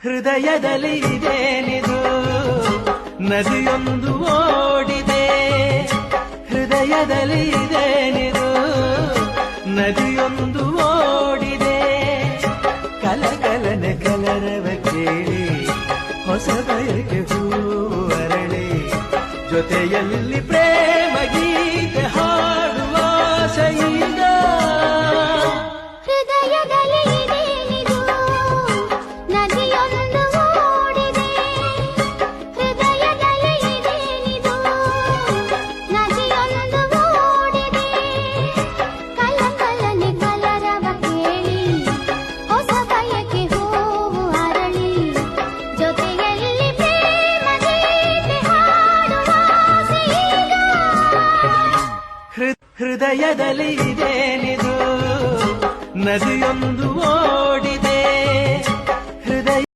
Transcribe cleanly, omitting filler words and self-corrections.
ಹೃದಯದಲ್ಲಿ ಇದೇನಿದು ನದಿಯೊಂದು ಓಡಿದೆ ಹೃದಯದಲ್ಲಿ ಇದೇನಿದು ನದಿಯೊಂದು ಓಡಿದೆ ಕಲಕಲನೆ ಕಲರವ ಕೇಳಿ ಹೊಸ ಬಯಕೆ ಹೂವು ಅರಳಿ ಜೊತೆಯಲ್ಲಿ ಪ್ರೇಮ ಗೀತೆ ಹಾಡುವ ಆಸೆಯಿಂದ ಹೃದಯದಲ್ಲಿ ಇದೇನಿದು ನದಿಯೊಂದು ಓಡಿದೆ ಹೃದಯದಲ್ಲಿ ಇದೇನಿದು ನದಿಯೊಂದು ಓಡಿದೆ ಕಲಕಲನೆ ಕಲರವ ಕೇಳಿ ಹೊಸ ಬಯಕೆ ಹೂವು ಅರಳಿ ಜೊತೆಯಲ್ಲಿ ಪ್ರೇಮ ಗೀತೆ ಹಾಡುವ ಆಸೆಯಿಂದ ಹೃದಯದಲ್ಲಿ ಇದೇನಿದು ನದಿಯೊಂದು ಓಡಿ